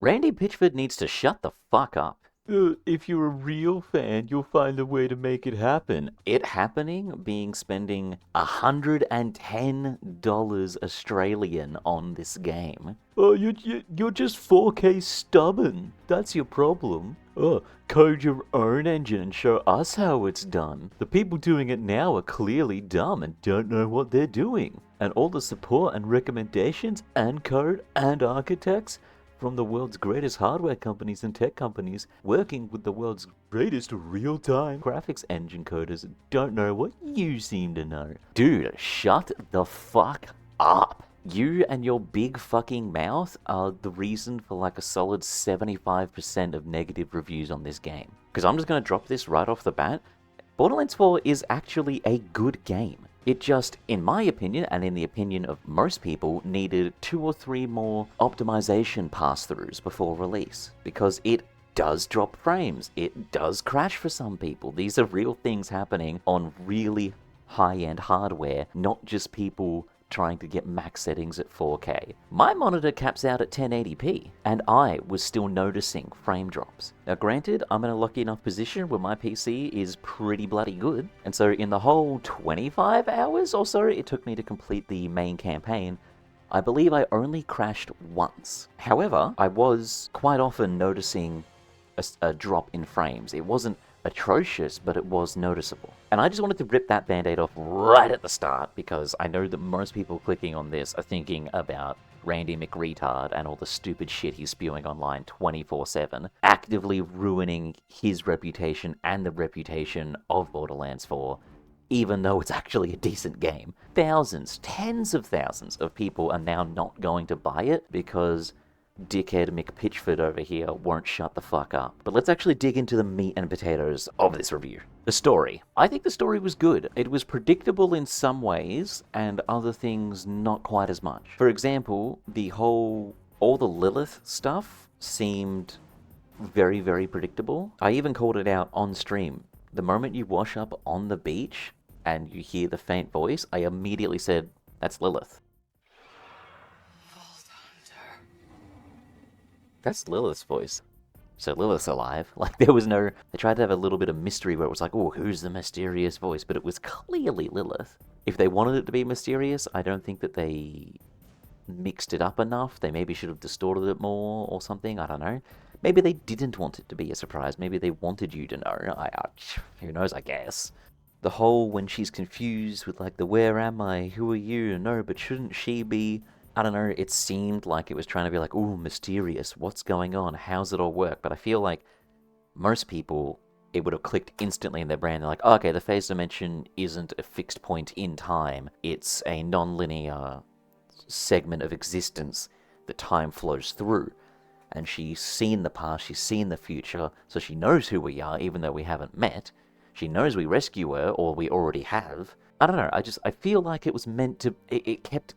Randy Pitchford needs to shut the fuck up. If you're a real fan, you'll find a way to make it happen. It happening being spending $110 Australian on this game. Oh, you're just 4K stubborn. That's your problem. Oh, code your own engine and show us how it's done. The people doing it now are clearly dumb and don't know what they're doing. And all the support and recommendations and code and architects from the world's greatest hardware companies and tech companies working with the world's greatest real-time graphics engine coders don't know what you seem to know. Dude, shut the fuck up. You and your big fucking mouth are the reason for like a solid 75% of negative reviews on this game. Because I'm just going to drop this right off the bat. Borderlands 4 is actually a good game. It just, in my opinion, and in the opinion of most people, needed 2 or 3 more optimization pass-throughs before release. Because it does drop frames. It does crash for some people. These are real things happening on really high-end hardware, not just people trying to get max settings at 4K. My monitor caps out at 1080p, and I was still noticing frame drops. Now granted, I'm in a lucky enough position where my PC is pretty bloody good, and so in the whole 25 hours or so it took me to complete the main campaign, I believe I only crashed once. However, I was quite often noticing a drop in frames. It wasn't atrocious, but it was noticeable. And I just wanted to rip that band-aid off right at the start, because I know that most people clicking on this are thinking about Randy McRetard and all the stupid shit he's spewing online 24/7, actively ruining his reputation and the reputation of Borderlands 4, even though it's actually a decent game. Thousands, tens of thousands of people are now not going to buy it because dickhead McPitchford over here won't shut the fuck up. But let's actually dig into the meat and potatoes of this review. The story. I think the story was good. It was predictable in some ways, and other things not quite as much. For example, all the Lilith stuff seemed very, very predictable. I even called it out on stream. The moment you wash up on the beach and you hear the faint voice, I immediately said, that's Lilith. That's Lilith's voice. So Lilith's alive. Like, there was no... They tried to have a little bit of mystery where it was like, oh, who's the mysterious voice? But it was clearly Lilith. If they wanted it to be mysterious, I don't think that they mixed it up enough. They maybe should have distorted it more or something. I don't know. Maybe they didn't want it to be a surprise. Maybe they wanted you to know. Who knows, I guess. The whole when she's confused with, like, the where am I? Who are you? No, but shouldn't she be... I don't know, it seemed like it was trying to be like, ooh, mysterious, what's going on, how's it all work? But I feel like most people, it would have clicked instantly in their brain. They're like, oh, okay, the phase dimension isn't a fixed point in time. It's a non-linear segment of existence that time flows through. And she's seen the past, she's seen the future, so she knows who we are, even though we haven't met. She knows we rescue her, or we already have. I don't know, I feel like it was meant to, it kept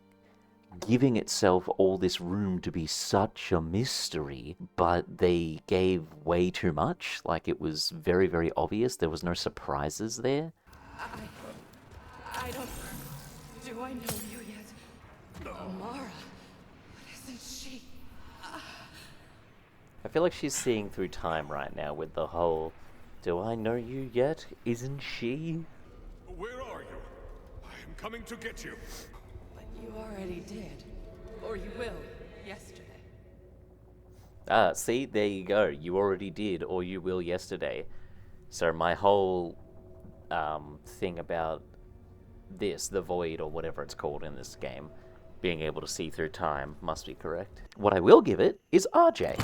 giving itself all this room to be such a mystery, but they gave way too much. Like, it was very, very obvious. There was no surprises there. I don't... Do I know you yet? Amara. Isn't she... I feel like she's seeing through time right now with the whole, do I know you yet? Isn't she? Where are you? I am coming to get you. You already did. Or you will, yesterday. Ah, see, there you go. You already did, or you will yesterday. So my whole thing about this, the void, or whatever it's called in this game, being able to see through time must be correct. What I will give it is RJ.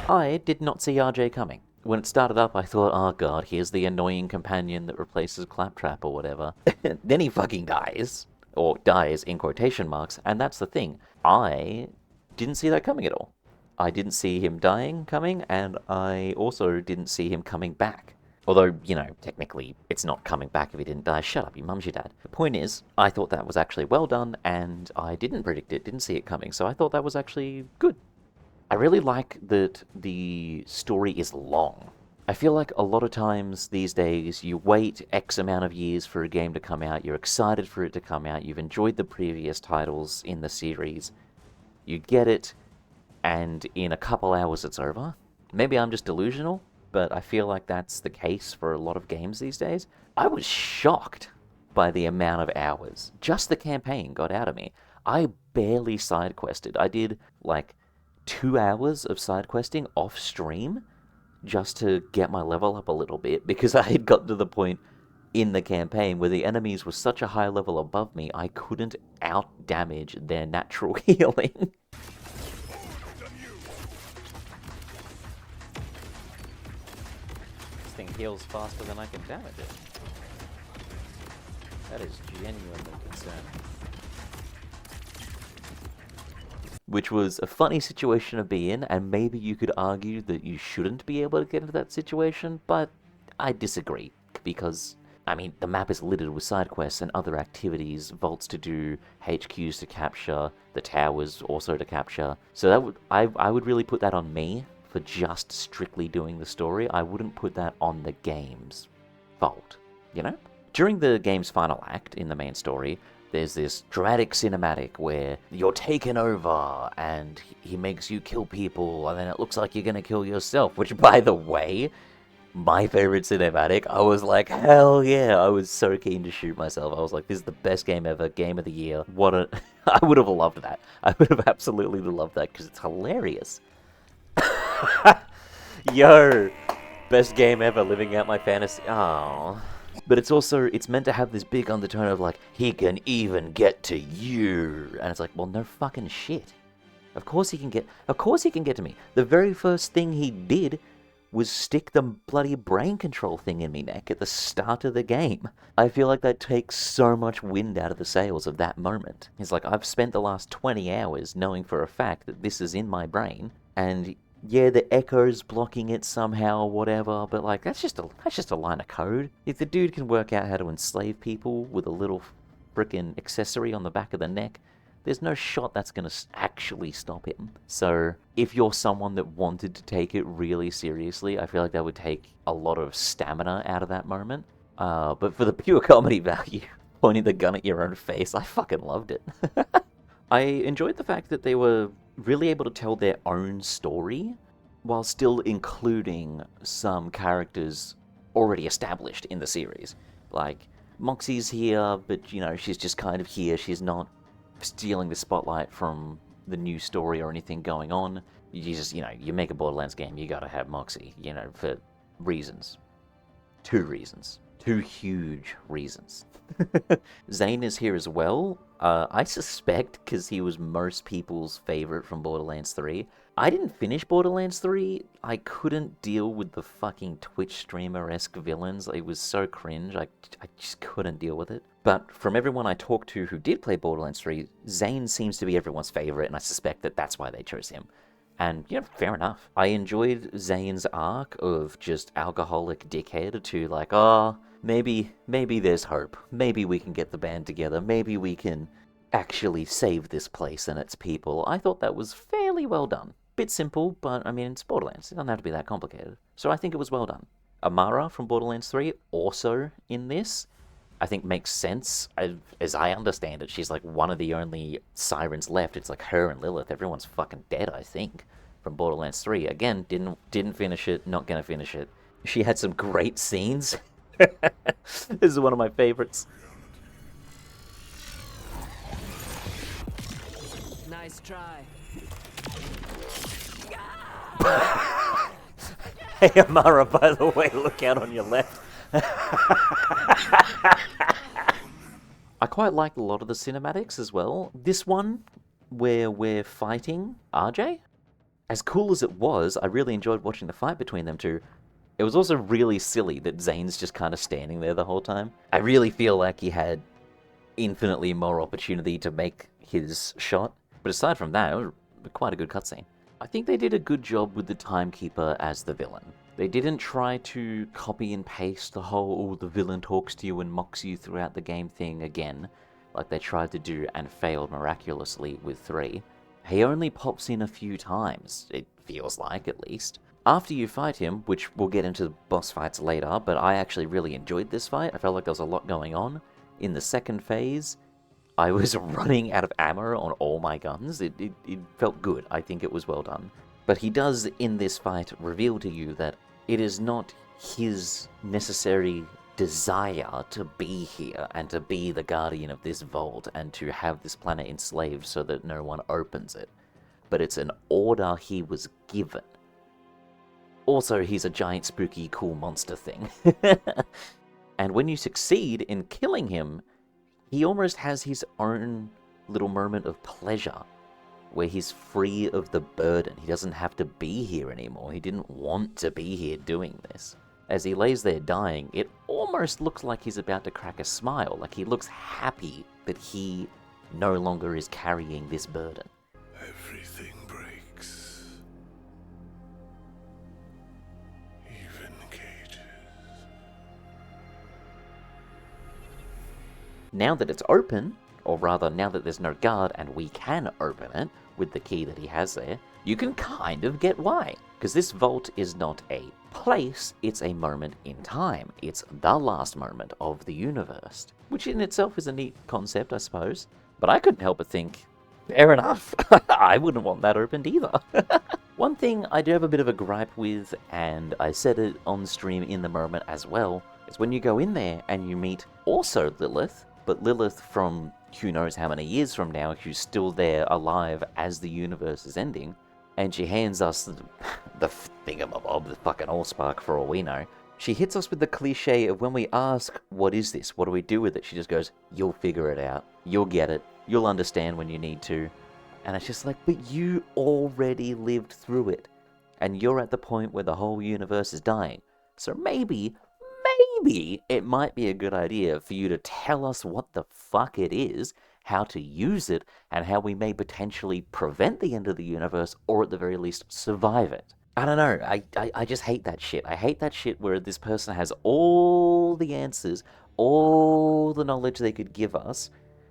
I did not see RJ coming. When it started up, I thought, oh god, here's the annoying companion that replaces Claptrap or whatever. Then he fucking dies. Or dies in quotation marks, and that's the thing. I didn't see that coming at all. I didn't see him dying coming, and I also didn't see him coming back. Although, you know, technically, it's not coming back if he didn't die. Shut up, your mum's your dad. The point is, I thought that was actually well done, and I didn't predict it, didn't see it coming, so I thought that was actually good. I really like that the story is long. I feel like a lot of times these days you wait X amount of years for a game to come out, you're excited for it to come out, you've enjoyed the previous titles in the series, you get it, and in a couple hours it's over. Maybe I'm just delusional, but I feel like that's the case for a lot of games these days. I was shocked by the amount of hours just the campaign got out of me. I barely side quested. I did like 2 hours of side questing off stream just to get my level up a little bit, because I had gotten to the point in the campaign where the enemies were such a high level above me, I couldn't out damage their natural healing. This thing heals faster than I can damage it. That is genuinely concerning. Which was a funny situation to be in, and maybe you could argue that you shouldn't be able to get into that situation, but I disagree, because I mean, the map is littered with side quests and other activities, vaults to do, HQs to capture, the towers also to capture. So that I would really put that on me for just strictly doing the story. I wouldn't put that on the game's fault, you know? During the game's final act in the main story, there's this dramatic cinematic where you're taken over and he makes you kill people, and then it looks like you're gonna kill yourself, which, by the way, my favorite cinematic. I was like, hell yeah. I was so keen to shoot myself. I was like, this is the best game ever, game of the year. What a... I would have loved that. I would have absolutely loved that, because it's hilarious. Yo, best game ever, living out my fantasy. Oh. But it's also, it's meant to have this big undertone of like, he can even get to you. And it's like, well, no fucking shit. Of course he can get to me. The very first thing he did was stick the bloody brain control thing in me neck at the start of the game. I feel like that takes so much wind out of the sails of that moment. It's like, I've spent the last 20 hours knowing for a fact that this is in my brain, and yeah, the echo's blocking it somehow or whatever, but like, that's just a line of code. If the dude can work out how to enslave people with a little frickin' accessory on the back of the neck, there's no shot that's going to actually stop him. So if you're someone that wanted to take it really seriously, I feel like that would take a lot of stamina out of that moment. But for the pure comedy value, pointing the gun at your own face, I fucking loved it. I enjoyed the fact that they were really able to tell their own story while still including some characters already established in the series. Like, Moxie's here, but, you know, she's just kind of here. She's not stealing the spotlight from the new story or anything going on. You just, you know, you make a Borderlands game, you gotta have Moxie, you know, for reasons. 2 reasons. 2 huge reasons. Zane is here as well. I suspect because he was most people's favorite from Borderlands 3. I didn't finish Borderlands 3. I couldn't deal with the fucking Twitch streamer-esque villains. It was so cringe. I just couldn't deal with it. But from everyone I talked to who did play Borderlands 3, Zane seems to be everyone's favorite, and I suspect that that's why they chose him. And, you know, fair enough. I enjoyed Zane's arc of just alcoholic dickhead to like, oh, maybe there's hope. Maybe we can get the band together. Maybe we can actually save this place and its people. I thought that was fairly well done. Bit simple, but I mean, it's Borderlands. It doesn't have to be that complicated. So I think it was well done. Amara from Borderlands 3, also in this, I think makes sense. As I understand it, she's like one of the only sirens left. It's like her and Lilith. Everyone's fucking dead, I think, from Borderlands 3. Again, didn't finish it, not gonna finish it. She had some great scenes. This is one of my favorites. Nice try. Hey Amara, by the way, look out on your left. I quite liked a lot of the cinematics as well. This one, where we're fighting RJ, as cool as it was, I really enjoyed watching the fight between them two. It was also really silly that Zane's just kind of standing there the whole time. I really feel like he had infinitely more opportunity to make his shot. But aside from that, it was quite a good cutscene. I think they did a good job with the Timekeeper as the villain. They didn't try to copy and paste the whole, oh, the villain talks to you and mocks you throughout the game thing again, like they tried to do and failed miraculously with 3. He only pops in a few times, it feels like, at least. After you fight him, which we'll get into boss fights later, but I actually really enjoyed this fight. I felt like there was a lot going on. In the second phase, I was running out of ammo on all my guns. It felt good. I think it was well done. But he does, in this fight, reveal to you that it is not his necessary desire to be here and to be the guardian of this vault and to have this planet enslaved so that no one opens it. But it's an order he was given. Also, he's a giant, spooky, cool monster thing. And when you succeed in killing him, he almost has his own little moment of pleasure, where he's free of the burden. He doesn't have to be here anymore. He didn't want to be here doing this. As he lays there dying, it almost looks like he's about to crack a smile, like he looks happy that he no longer is carrying this burden. Everything breaks. Even cages. Now that it's open, or rather now that there's no guard and we can open it with the key that he has there, you can kind of get why. Because this vault is not a place, it's a moment in time. It's the last moment of the universe. Which in itself is a neat concept, I suppose. But I couldn't help but think, fair enough. I wouldn't want that opened either. One thing I do have a bit of a gripe with, and I said it on stream in the moment as well, is when you go in there and you meet also Lilith, but Lilith from who knows how many years from now, who's still there alive as the universe is ending, and she hands us the thingamabob, the fucking allspark for all we know. She hits us with the cliche of when we ask, what is this? What do we do with it? She just goes, you'll figure it out. You'll get it. You'll understand when you need to. And it's just like, but you already lived through it. And you're at the point where the whole universe is dying. So maybe it might be a good idea for you to tell us what the fuck it is, how to use it, and how we may potentially prevent the end of the universe, or at the very least, survive it. I don't know, I just hate that shit. I hate that shit where this person has all the answers, all the knowledge they could give us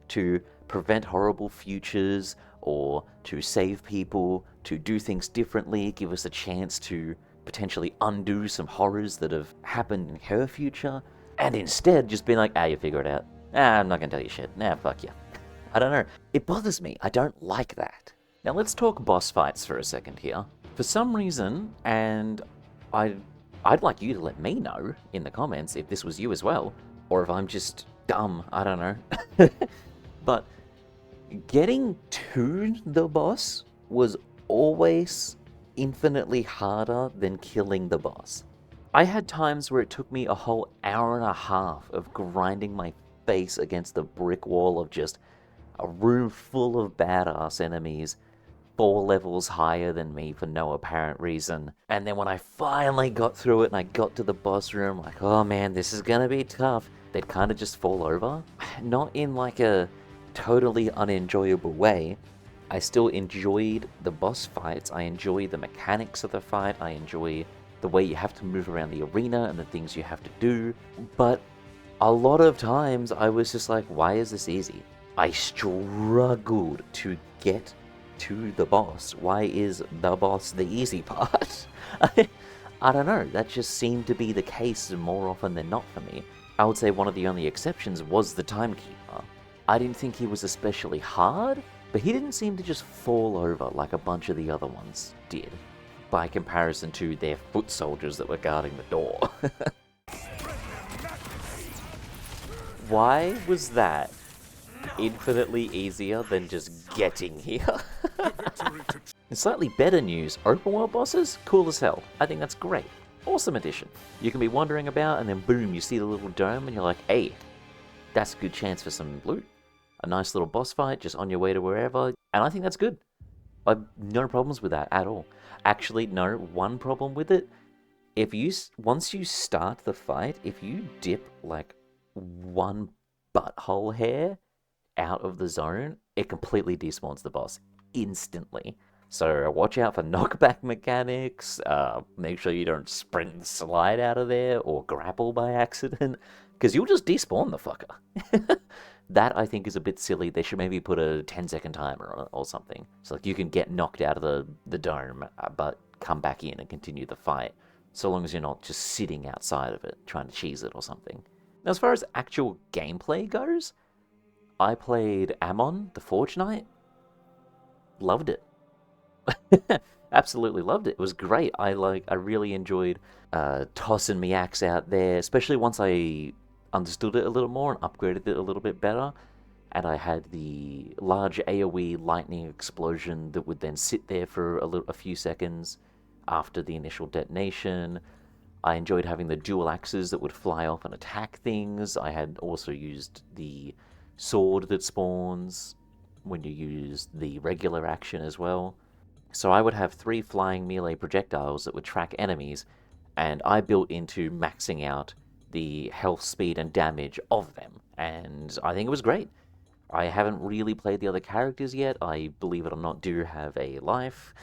to prevent horrible futures, or to save people, to do things differently, give us a chance to potentially undo some horrors that have happened in her future, and instead just being like, you figure it out. I'm not gonna tell you shit. Fuck you. I don't know. It bothers me. I don't like that. Now let's talk boss fights for a second here. For some reason, and I'd like you to let me know in the comments if this was you as well, or if I'm just dumb, I don't know. But getting to the boss was always infinitely harder than killing the boss. I had times where it took me a whole hour and a half of grinding my face against the brick wall of just a room full of badass enemies, 4 levels higher than me for no apparent reason. And then when I finally got through it and I got to the boss room, like, oh man, this is gonna be tough, they'd kind of just fall over. Not in like a totally unenjoyable way. I still enjoyed the boss fights, I enjoy the mechanics of the fight, I enjoy the way you have to move around the arena and the things you have to do, but a lot of times I was just like, why is this easy? I struggled to get to the boss. Why is the boss the easy part? I don't know, that just seemed to be the case more often than not for me. I would say one of the only exceptions was the Timekeeper. I didn't think he was especially hard, but he didn't seem to just fall over like a bunch of the other ones did, by comparison to their foot soldiers that were guarding the door. Why was that infinitely easier than just getting here? In slightly better news, open world bosses, cool as hell. I think that's great. Awesome addition. You can be wandering about and then boom, you see the little dome and you're like, hey, that's a good chance for some loot. A nice little boss fight just on your way to wherever, and I think that's good. I've no problems with that at all. Actually, no, one problem with it, once you start the fight, if you dip like one butthole hair out of the zone, it completely despawns the boss instantly. So watch out for knockback mechanics, make sure you don't sprint and slide out of there or grapple by accident, because you'll just despawn the fucker. That, I think, is a bit silly. They should maybe put a 10-second timer or something. So like you can get knocked out of the dome, but come back in and continue the fight, so long as you're not just sitting outside of it, trying to cheese it or something. Now, as far as actual gameplay goes, I played Ammon, the Forge Knight. Loved it. Absolutely loved it. It was great. I really enjoyed tossing my axe out there, especially once I understood it a little more and upgraded it a little bit better. And I had the large AoE lightning explosion that would then sit there for a few seconds after the initial detonation. I enjoyed having the dual axes that would fly off and attack things. I had also used the sword that spawns when you use the regular action as well. So I would have 3 flying melee projectiles that would track enemies, and I built into maxing out the health, speed, and damage of them. And I think it was great. I haven't really played the other characters yet. I, believe it or not, do have a life.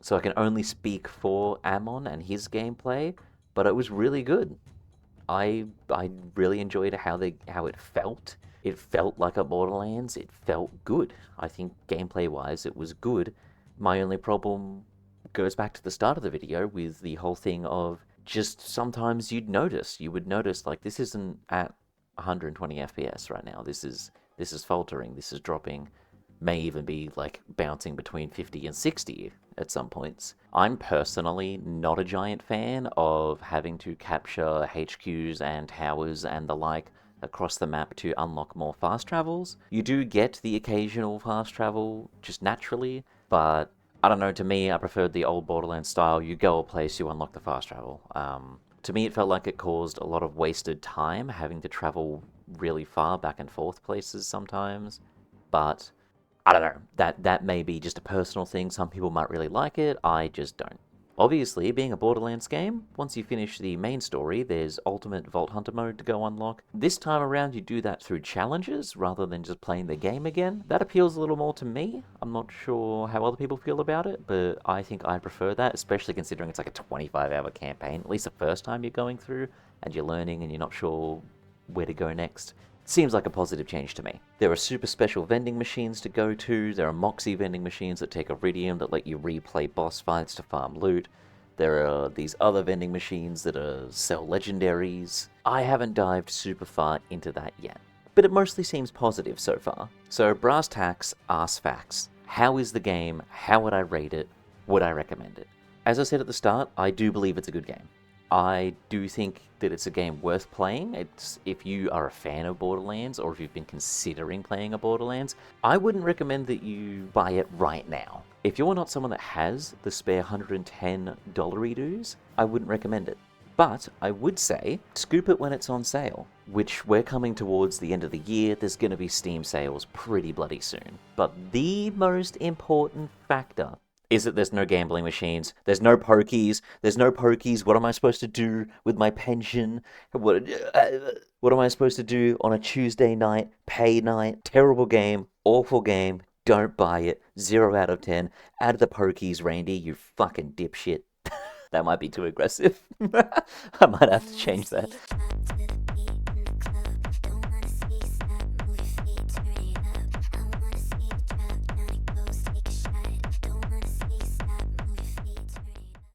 So I can only speak for Ammon and his gameplay, but it was really good. I really enjoyed how it felt. It felt like a Borderlands. It felt good. I think gameplay wise it was good. My only problem goes back to the start of the video with the whole thing of just sometimes you would notice like this isn't at 120 FPS right now. This is faltering. This is dropping. May even be like bouncing between 50 and 60 at some points. I'm personally not a giant fan of having to capture HQs and towers and the like across the map to unlock more fast travels. You do get the occasional fast travel just naturally, but I don't know, to me I preferred the old Borderlands style. You go a place, you unlock the fast travel. To me it felt like it caused a lot of wasted time having to travel really far back and forth places sometimes, but I don't know, that may be just a personal thing. Some people might really like it, I just don't. Obviously, being a Borderlands game, once you finish the main story, there's Ultimate Vault Hunter mode to go unlock. This time around, you do that through challenges rather than just playing the game again. That appeals a little more to me. I'm not sure how other people feel about it, but I think I prefer that, especially considering it's like a 25-hour campaign, at least the first time you're going through, and you're learning and you're not sure where to go next. Seems like a positive change to me. There are super special vending machines to go to. There are Moxie vending machines that take Iridium that let you replay boss fights to farm loot. There are these other vending machines that sell legendaries. I haven't dived super far into that yet, but it mostly seems positive so far. So brass tacks, arse facts. How is the game? How would I rate it? Would I recommend it? As I said at the start, I do believe it's a good game. I do think that it's a game worth playing. It's if you are a fan of Borderlands or if you've been considering playing a Borderlands, I wouldn't recommend that you buy it right now. If you're not someone that has the spare $110 dues, I wouldn't recommend it. But I would say, scoop it when it's on sale, which we're coming towards the end of the year. There's going to be Steam sales pretty bloody soon. But the most important factor is that there's no gambling machines, there's no pokies, what am I supposed to do with my pension, what am I supposed to do on a Tuesday night, pay night, terrible game, awful game, don't buy it, 0 out of 10, add the pokies, Randy, you fucking dipshit. That might be too aggressive. I might have to change that.